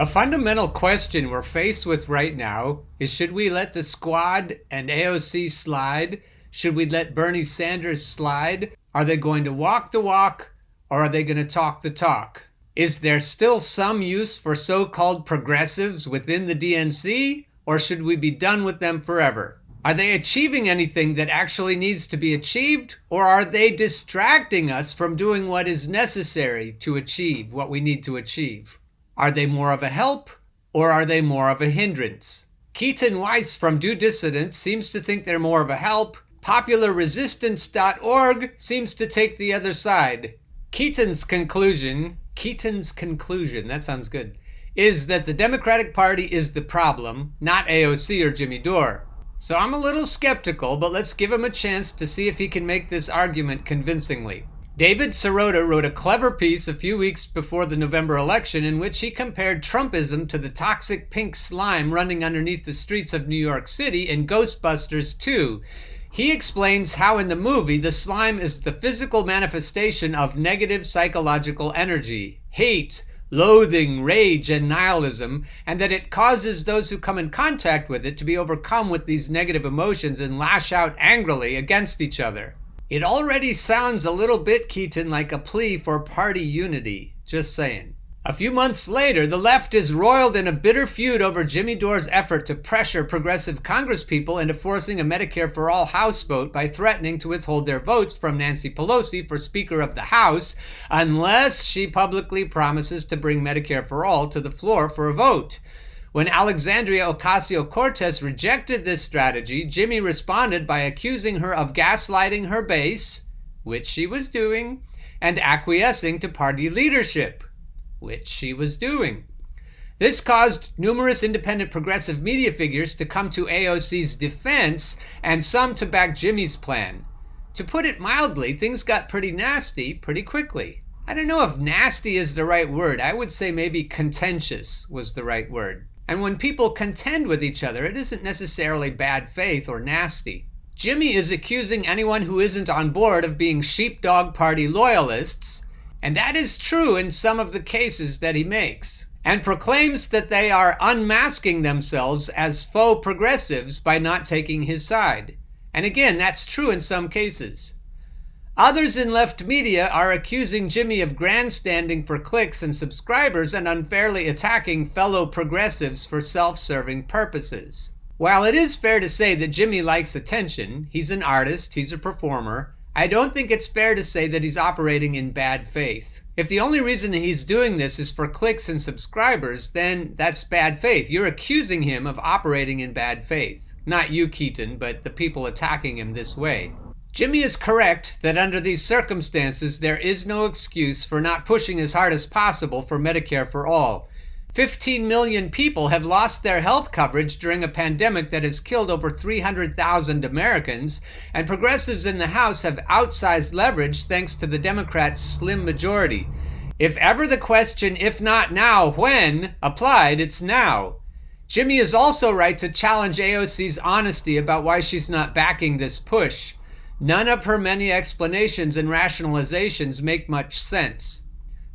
A fundamental question we're faced with right now is, should we let the Squad and AOC slide? Should we let Bernie Sanders slide? Are they going to walk the walk, or are they going to talk the talk? Is there still some use for so-called progressives within the DNC, or should we be done with them forever? Are they achieving anything that actually needs to be achieved, or are they distracting us from doing what is necessary to achieve what we need to achieve? Are they more of a help, or are they more of a hindrance? Keaton Weiss from Do Dissident seems to think they're more of a help. PopularResistance.org seems to take the other side. Keaton's conclusion, that sounds good, is that the Democratic Party is the problem, not AOC or Jimmy Dore. So I'm a little skeptical, but let's give him a chance to see if he can make this argument convincingly. David Sirota wrote a clever piece a few weeks before the November election in which he compared Trumpism to the toxic pink slime running underneath the streets of New York City in Ghostbusters 2. He explains how in the movie the slime is the physical manifestation of negative psychological energy, hate, loathing, rage, and nihilism, and that it causes those who come in contact with it to be overcome with these negative emotions and lash out angrily against each other. It already sounds a little bit, Keaton, like a plea for party unity. Just saying. A few months later, the left is roiled in a bitter feud over Jimmy Dore's effort to pressure progressive congresspeople into forcing a Medicare for All House vote by threatening to withhold their votes from Nancy Pelosi for Speaker of the House unless she publicly promises to bring Medicare for All to the floor for a vote. When Alexandria Ocasio-Cortez rejected this strategy, Jimmy responded by accusing her of gaslighting her base, which she was doing, and acquiescing to party leadership, which she was doing. This caused numerous independent progressive media figures to come to AOC's defense and some to back Jimmy's plan. To put it mildly, things got pretty nasty pretty quickly. I don't know if nasty is the right word. I would say maybe contentious was the right word. And when people contend with each other, it isn't necessarily bad faith or nasty. Jimmy is accusing anyone who isn't on board of being sheepdog party loyalists, and that is true in some of the cases that he makes, and proclaims that they are unmasking themselves as faux progressives by not taking his side. And again, that's true in some cases. Others in left media are accusing Jimmy of grandstanding for clicks and subscribers and unfairly attacking fellow progressives for self-serving purposes. While it is fair to say that Jimmy likes attention, he's an artist, he's a performer, I don't think it's fair to say that he's operating in bad faith. If the only reason he's doing this is for clicks and subscribers, then that's bad faith. You're accusing him of operating in bad faith. Not you, Keaton, but the people attacking him this way. Jimmy is correct that under these circumstances, there is no excuse for not pushing as hard as possible for Medicare for All. 15 million people have lost their health coverage during a pandemic that has killed over 300,000 Americans, and progressives in the House have outsized leverage thanks to the Democrats' slim majority. If ever the question, if not now, when, applied, it's now. Jimmy is also right to challenge AOC's honesty about why she's not backing this push. None of her many explanations and rationalizations make much sense.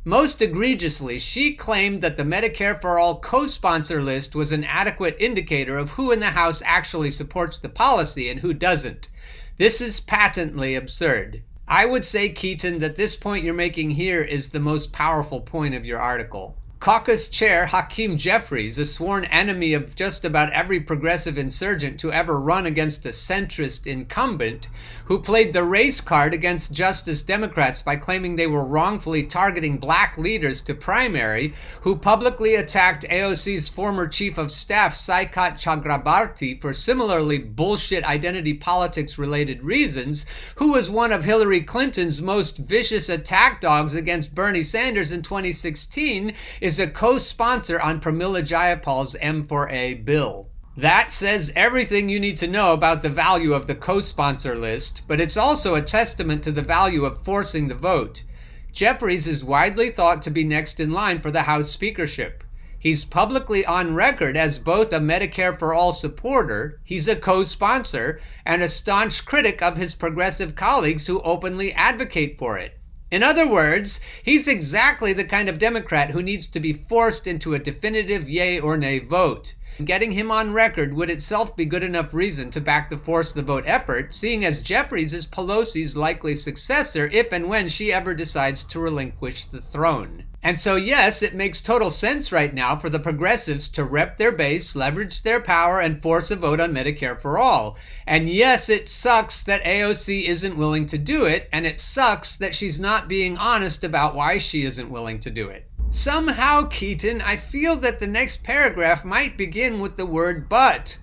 Most egregiously, she claimed that the Medicare for All co-sponsor list was an adequate indicator of who in the House actually supports the policy and who doesn't. This is patently absurd. I would say, Keaton, that this point you're making here is the most powerful point of your article. Caucus Chair Hakeem Jeffries, a sworn enemy of just about every progressive insurgent to ever run against a centrist incumbent, who played the race card against Justice Democrats by claiming they were wrongfully targeting black leaders to primary, who publicly attacked AOC's former chief of staff Saikat Chakrabarti for similarly bullshit identity politics related reasons, who was one of Hillary Clinton's most vicious attack dogs against Bernie Sanders in 2016, is a co-sponsor on Pramila Jayapal's M4A bill. That says everything you need to know about the value of the co-sponsor list, but it's also a testament to the value of forcing the vote. Jeffries is widely thought to be next in line for the House speakership. He's publicly on record as both a Medicare for All supporter, he's a co-sponsor, and a staunch critic of his progressive colleagues who openly advocate for it. In other words, he's exactly the kind of Democrat who needs to be forced into a definitive yay or nay vote. Getting him on record would itself be good enough reason to back the force the vote effort, seeing as Jeffries is Pelosi's likely successor if and when she ever decides to relinquish the throne. And so yes, it makes total sense right now for the progressives to rep their base, leverage their power, and force a vote on Medicare for all. And yes, it sucks that AOC isn't willing to do it, and it sucks that she's not being honest about why she isn't willing to do it. Somehow, Keaton, I feel that the next paragraph might begin with the word but.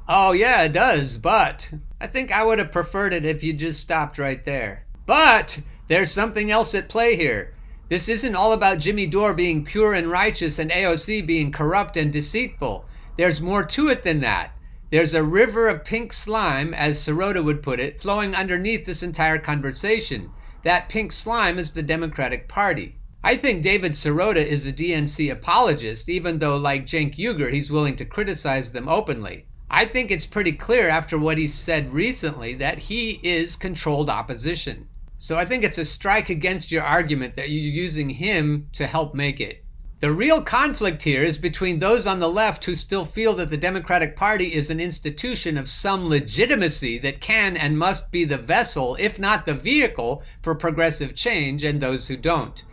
Oh yeah, it does, but. I think I would have preferred it if you just stopped right there. But there's something else at play here. This isn't all about Jimmy Dore being pure and righteous and AOC being corrupt and deceitful. There's more to it than that. There's a river of pink slime, as Sirota would put it, flowing underneath this entire conversation. That pink slime is the Democratic Party. I think David Sirota is a DNC apologist, even though, like Cenk Uygur, he's willing to criticize them openly. I think it's pretty clear after what he said recently that he is controlled opposition. So I think it's a strike against your argument that you're using him to help make it. The real conflict here is between those on the left who still feel that the Democratic Party is an institution of some legitimacy that can and must be the vessel, if not the vehicle, for progressive change, and those who don't.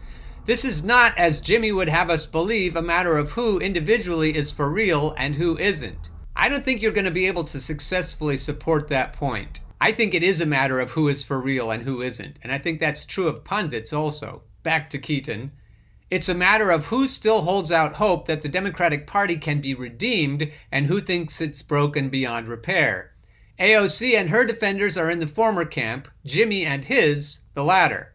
This is not, as Jimmy would have us believe, a matter of who individually is for real and who isn't. I don't think you're going to be able to successfully support that point. I think it is a matter of who is for real and who isn't, and I think that's true of pundits also. Back to Keaton. It's a matter of who still holds out hope that the Democratic Party can be redeemed and who thinks it's broken beyond repair. AOC and her defenders are in the former camp, Jimmy and his, the latter.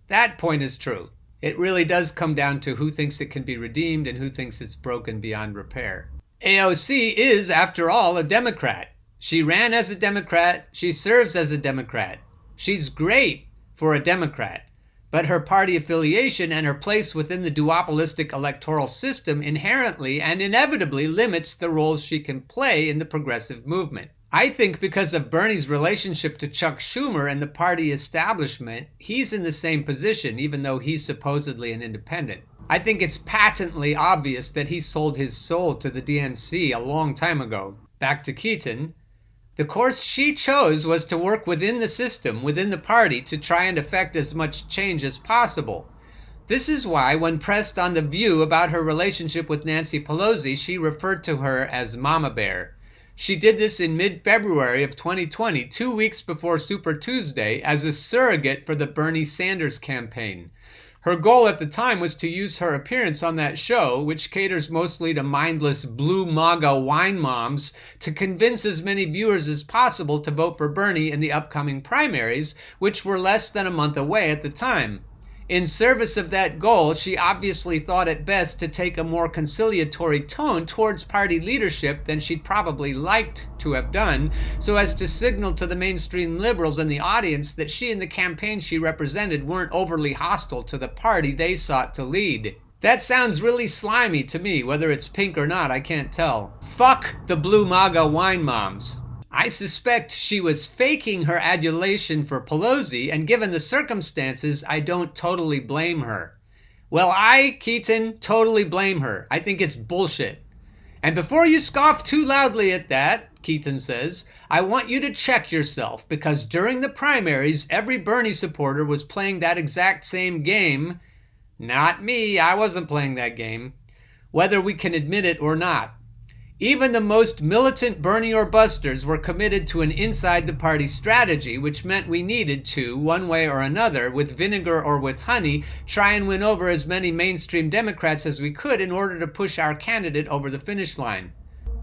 That point is true. It really does come down to who thinks it can be redeemed and who thinks it's broken beyond repair. AOC is, after all, a Democrat. She ran as a Democrat. She serves as a Democrat. She's great for a Democrat. But her party affiliation and her place within the duopolistic electoral system inherently and inevitably limits the roles she can play in the progressive movement. I think because of Bernie's relationship to Chuck Schumer and the party establishment, he's in the same position, even though he's supposedly an independent. I think it's patently obvious that he sold his soul to the DNC a long time ago. Back to Keaton. The course she chose was to work within the system, within the party, to try and effect as much change as possible. This is why, when pressed on The View about her relationship with Nancy Pelosi, she referred to her as Mama Bear. She did this in mid-February of 2020, 2 weeks before Super Tuesday, as a surrogate for the Bernie Sanders campaign. Her goal at the time was to use her appearance on that show, which caters mostly to mindless blue MAGA wine moms, to convince as many viewers as possible to vote for Bernie in the upcoming primaries, which were less than a month away at the time. In service of that goal, she obviously thought it best to take a more conciliatory tone towards party leadership than she'd probably liked to have done, so as to signal to the mainstream liberals in the audience that she and the campaign she represented weren't overly hostile to the party they sought to lead. That sounds really slimy to me. Whether it's pink or not, I can't tell. Fuck the blue MAGA wine moms. I suspect she was faking her adulation for Pelosi, and given the circumstances, I don't totally blame her. Well, I, Keaton, totally blame her. I think it's bullshit. And before you scoff too loudly at that, Keaton says, I want you to check yourself, because during the primaries, every Bernie supporter was playing that exact same game. Not me, I wasn't playing that game. Whether we can admit it or not. Even the most militant Bernie or busters were committed to an inside-the-party strategy, which meant we needed to, one way or another, with vinegar or with honey, try and win over as many mainstream Democrats as we could in order to push our candidate over the finish line.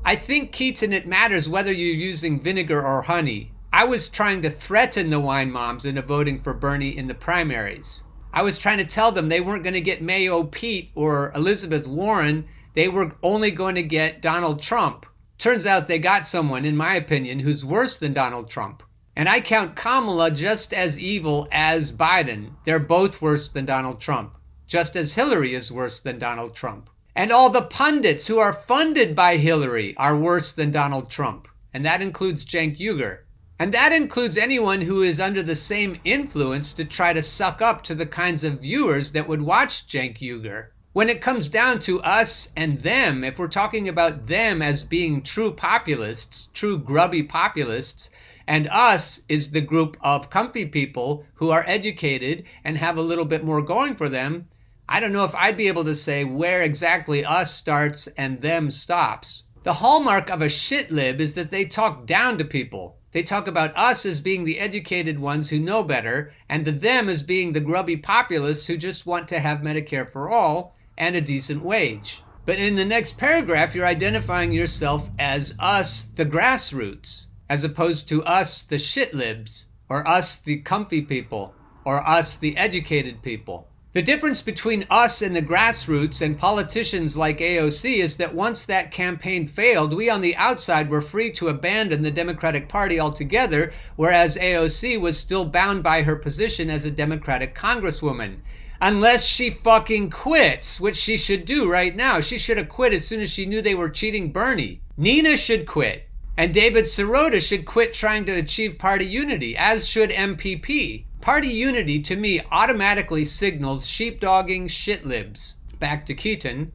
I think, Keaton, it matters whether you're using vinegar or honey. I was trying to threaten the wine moms into voting for Bernie in the primaries. I was trying to tell them they weren't going to get Mayo Pete or Elizabeth Warren. They were only going to get Donald Trump. Turns out they got someone, in my opinion, who's worse than Donald Trump. And I count Kamala just as evil as Biden. They're both worse than Donald Trump. Just as Hillary is worse than Donald Trump. And all the pundits who are funded by Hillary are worse than Donald Trump. And that includes Cenk Uygur. And that includes anyone who is under the same influence to try to suck up to the kinds of viewers that would watch Cenk Uygur. When it comes down to us and them, if we're talking about them as being true populists, true grubby populists, and us is the group of comfy people who are educated and have a little bit more going for them, I don't know if I'd be able to say where exactly us starts and them stops. The hallmark of a shitlib is that they talk down to people. They talk about us as being the educated ones who know better, and the them as being the grubby populists who just want to have Medicare for all and a decent wage. But in the next paragraph, you're identifying yourself as us, the grassroots, as opposed to us, the shitlibs, or us, the comfy people, or us, the educated people. The difference between us and the grassroots and politicians like AOC is that once that campaign failed, we on the outside were free to abandon the Democratic Party altogether, whereas AOC was still bound by her position as a Democratic congresswoman. Unless she fucking quits, which she should do right now. She should have quit as soon as she knew they were cheating Bernie. Nina should quit. And David Sirota should quit trying to achieve party unity, as should MPP. Party unity, to me, automatically signals sheepdogging shitlibs. Back to Keaton.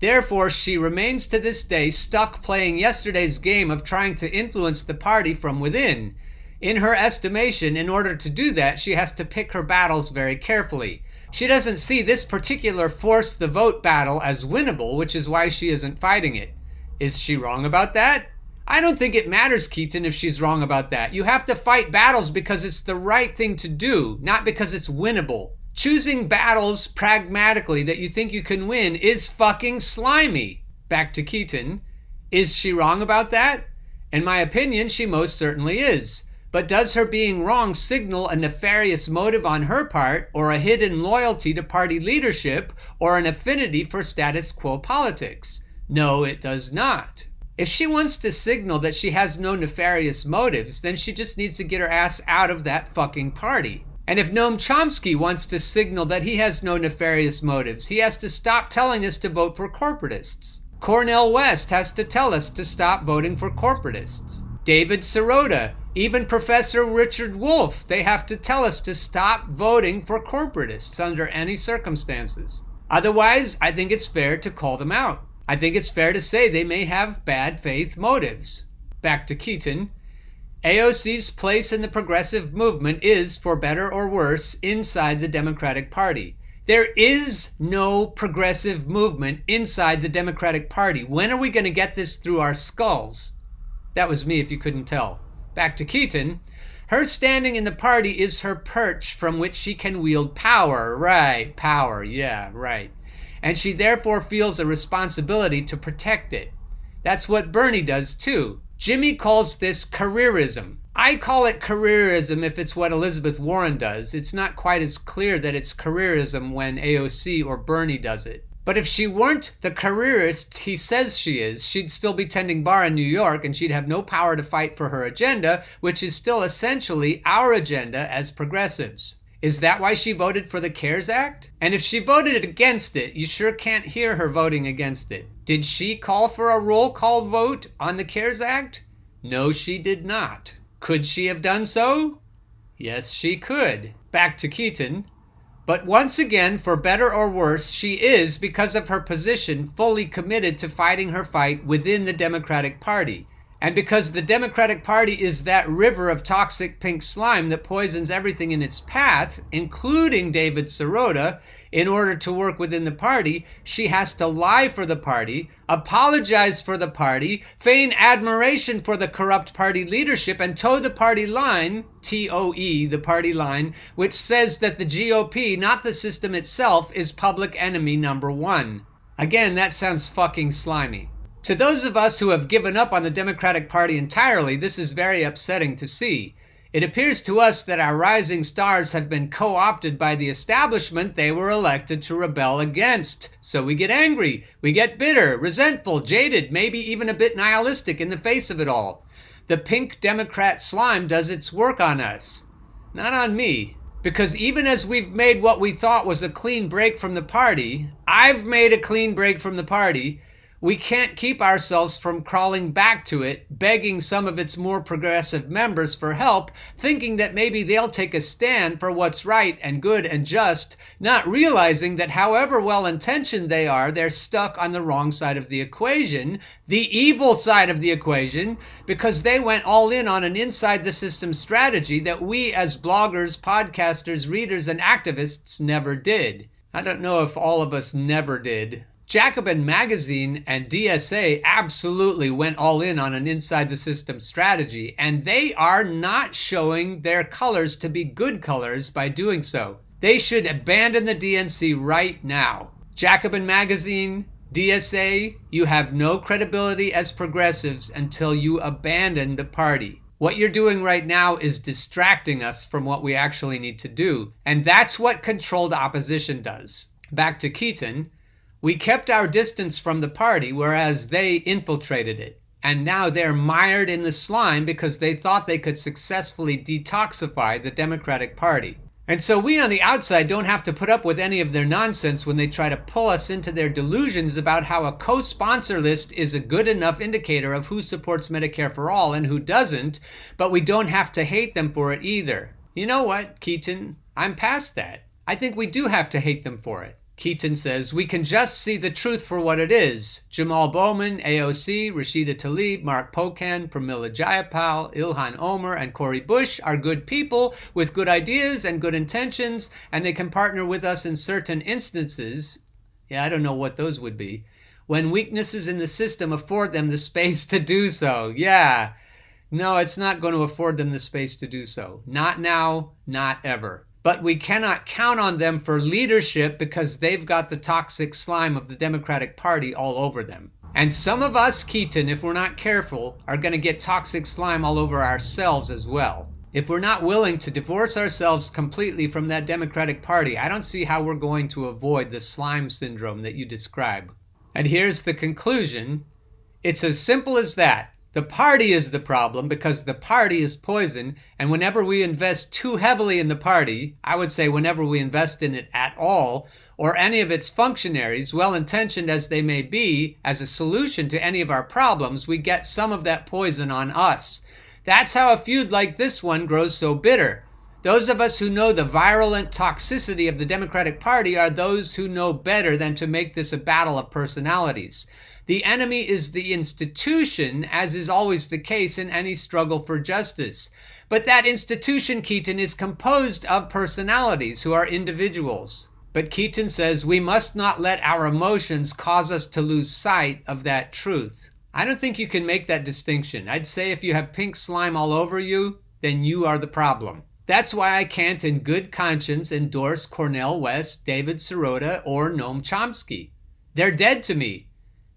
Therefore, she remains to this day stuck playing yesterday's game of trying to influence the party from within. In her estimation, in order to do that, she has to pick her battles very carefully. She doesn't see this particular force the vote battle as winnable, which is why she isn't fighting it. Is she wrong about that? I don't think it matters, Keaton, if she's wrong about that. You have to fight battles because it's the right thing to do, not because it's winnable. Choosing battles pragmatically that you think you can win is fucking slimy. Back to Keaton. Is she wrong about that? In my opinion, she most certainly is. But does her being wrong signal a nefarious motive on her part, or a hidden loyalty to party leadership, or an affinity for status quo politics? No, it does not. If she wants to signal that she has no nefarious motives, then she just needs to get her ass out of that fucking party. And if Noam Chomsky wants to signal that he has no nefarious motives, he has to stop telling us to vote for corporatists. Cornel West has to tell us to stop voting for corporatists. David Sirota, even Professor Richard Wolff, they have to tell us to stop voting for corporatists under any circumstances. Otherwise, I think it's fair to call them out. I think it's fair to say they may have bad faith motives. Back to Keaton. AOC's place in the progressive movement is, for better or worse, inside the Democratic Party. There is no progressive movement inside the Democratic Party. When are we going to get this through our skulls? That was me, if you couldn't tell. Back to Keaton. Her standing in the party is her perch from which she can wield power. Right, power, yeah, right. And she therefore feels a responsibility to protect it. That's what Bernie does too. Jimmy calls this careerism. I call it careerism if it's what Elizabeth Warren does. It's not quite as clear that it's careerism when AOC or Bernie does it. But if she weren't the careerist he says she is, she'd still be tending bar in New York and she'd have no power to fight for her agenda, which is still essentially our agenda as progressives. Is that why she voted for the CARES Act? And if she voted against it, you sure can't hear her voting against it. Did she call for a roll call vote on the CARES Act? No, she did not. Could she have done so? Yes, she could. Back to Keaton. But once again, for better or worse, she is, because of her position, fully committed to fighting her fight within the Democratic Party. And because the Democratic Party is that river of toxic pink slime that poisons everything in its path, including David Sirota, in order to work within the party, she has to lie for the party, apologize for the party, feign admiration for the corrupt party leadership, and toe the party line, T-O-E, the party line, which says that the GOP, not the system itself, is public enemy number one. Again, that sounds fucking slimy. To those of us who have given up on the Democratic Party entirely, this is very upsetting to see. It appears to us that our rising stars have been co-opted by the establishment they were elected to rebel against. So we get angry, we get bitter, resentful, jaded, maybe even a bit nihilistic in the face of it all. The pink Democrat slime does its work on us. Not on me. Because even as we've made what we thought was a clean break from the party, I've made a clean break from the party, We can't keep ourselves from crawling back to it, begging some of its more progressive members for help, thinking that maybe they'll take a stand for what's right and good and just, not realizing that however well-intentioned they are, they're stuck on the wrong side of the equation, the evil side of the equation, because they went all in on an inside-the-system strategy that we as bloggers, podcasters, readers, and activists never did. I don't know if all of us never did. Jacobin Magazine and DSA absolutely went all in on an inside-the-system strategy, and they are not showing their colors to be good colors by doing so. They should abandon the DNC right now. Jacobin Magazine, DSA, you have no credibility as progressives until you abandon the party. What you're doing right now is distracting us from what we actually need to do, and that's what controlled opposition does. Back to Keaton. We kept our distance from the party, whereas they infiltrated it. And now they're mired in the slime because they thought they could successfully detoxify the Democratic Party. And so we on the outside don't have to put up with any of their nonsense when they try to pull us into their delusions about how a co-sponsor list is a good enough indicator of who supports Medicare for all and who doesn't, but we don't have to hate them for it either. You know what, Keaton? I'm past that. I think we do have to hate them for it. Keaton says, we can just see the truth for what it is. Jamal Bowman, AOC, Rashida Tlaib, Mark Pocan, Pramila Jayapal, Ilhan Omar, and Cori Bush are good people with good ideas and good intentions, and they can partner with us in certain instances. Yeah, I don't know what those would be. When weaknesses in the system afford them the space to do so. Yeah. No, it's not going to afford them the space to do so. Not now, not ever. But we cannot count on them for leadership because they've got the toxic slime of the Democratic Party all over them. And some of us, Keaton, if we're not careful, are going to get toxic slime all over ourselves as well. If we're not willing to divorce ourselves completely from that Democratic Party, I don't see how we're going to avoid the slime syndrome that you describe. And here's the conclusion. It's as simple as that. The party is the problem because the party is poison, and whenever we invest too heavily in the party, I would say whenever we invest in it at all, or any of its functionaries, well-intentioned as they may be, as a solution to any of our problems, we get some of that poison on us. That's how a feud like this one grows so bitter. Those of us who know the virulent toxicity of the Democratic Party are those who know better than to make this a battle of personalities. The enemy is the institution, as is always the case in any struggle for justice. But that institution, Keaton, is composed of personalities who are individuals. But Keaton says we must not let our emotions cause us to lose sight of that truth. I don't think you can make that distinction. I'd say if you have pink slime all over you, then you are the problem. That's why I can't in good conscience endorse Cornel West, David Sirota, or Noam Chomsky. They're dead to me.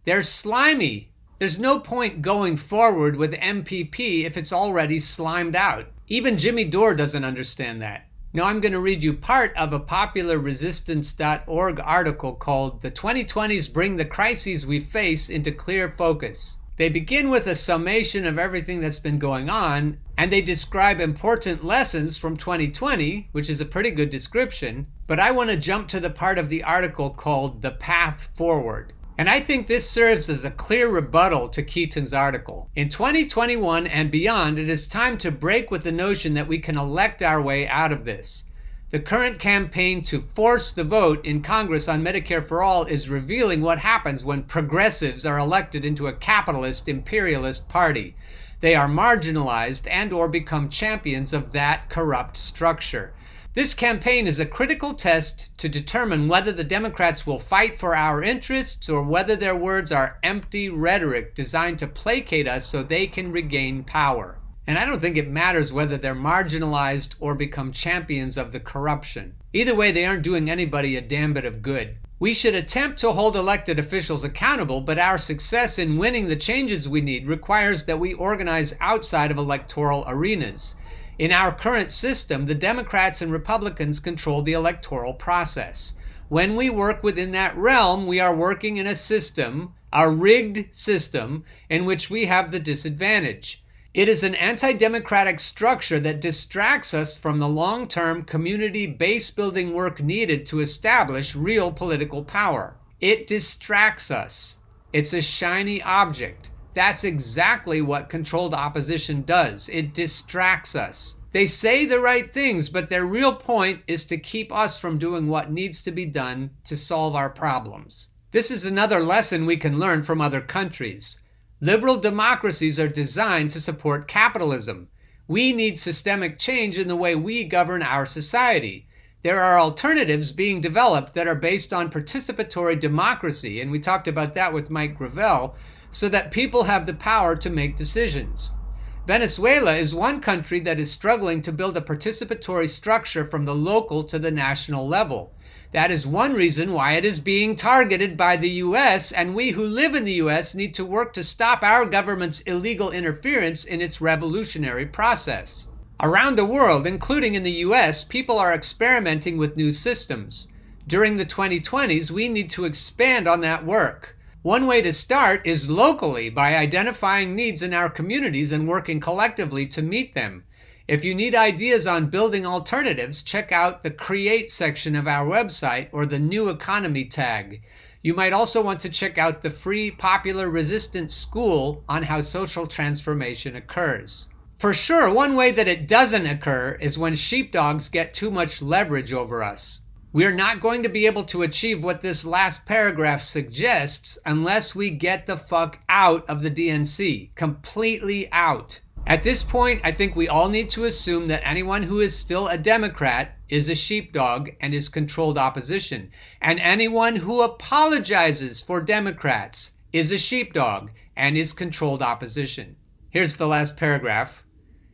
They're slimy. There's no point going forward with MPP if it's already slimed out. Even Jimmy Dore doesn't understand that. Now I'm going to read you part of a popularresistance.org article called "The 2020s Bring the Crises We Face into Clear Focus." They begin with a summation of everything that's been going on, and they describe important lessons from 2020, which is a pretty good description, but I want to jump to the part of the article called "The Path Forward." And I think this serves as a clear rebuttal to Keaton's article. In 2021 and beyond, it is time to break with the notion that we can elect our way out of this. The current campaign to force the vote in Congress on Medicare for All is revealing what happens when progressives are elected into a capitalist, imperialist party. They are marginalized and/or become champions of that corrupt structure. This campaign is a critical test to determine whether the Democrats will fight for our interests or whether their words are empty rhetoric designed to placate us so they can regain power. And I don't think it matters whether they're marginalized or become champions of the corruption. Either way, they aren't doing anybody a damn bit of good. We should attempt to hold elected officials accountable, but our success in winning the changes we need requires that we organize outside of electoral arenas. In our current system, the Democrats and Republicans control the electoral process. When we work within that realm, we are working in a system, a rigged system, in which we have the disadvantage. It is an anti-democratic structure that distracts us from the long-term community base-building work needed to establish real political power. It distracts us. It's a shiny object. That's exactly what controlled opposition does. It distracts us. They say the right things, but their real point is to keep us from doing what needs to be done to solve our problems. This is another lesson we can learn from other countries. Liberal democracies are designed to support capitalism. We need systemic change in the way we govern our society. There are alternatives being developed that are based on participatory democracy, and we talked about that with Mike Gravel, so that people have the power to make decisions. Venezuela is one country that is struggling to build a participatory structure from the local to the national level. That is one reason why it is being targeted by the U.S., and we who live in the U.S. need to work to stop our government's illegal interference in its revolutionary process. Around the world, including in the U.S., people are experimenting with new systems. During the 2020s, we need to expand on that work. One way to start is locally, by identifying needs in our communities and working collectively to meet them. If you need ideas on building alternatives, check out the Create section of our website or the New Economy tag. You might also want to check out the free Popular Resistance School on how social transformation occurs. For sure, one way that it doesn't occur is when sheepdogs get too much leverage over us. We are not going to be able to achieve what this last paragraph suggests unless we get the fuck out of the DNC. Completely out. At this point, I think we all need to assume that anyone who is still a Democrat is a sheepdog and is controlled opposition. And anyone who apologizes for Democrats is a sheepdog and is controlled opposition. Here's the last paragraph.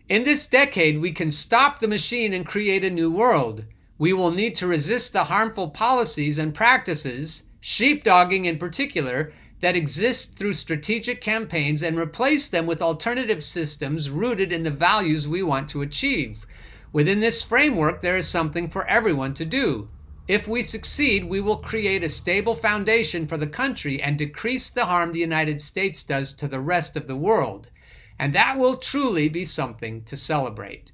In this decade, we can stop the machine and create a new world. We will need to resist the harmful policies and practices, sheepdogging in particular, that exist through strategic campaigns and replace them with alternative systems rooted in the values we want to achieve. Within this framework, there is something for everyone to do. If we succeed, we will create a stable foundation for the country and decrease the harm the United States does to the rest of the world. And that will truly be something to celebrate.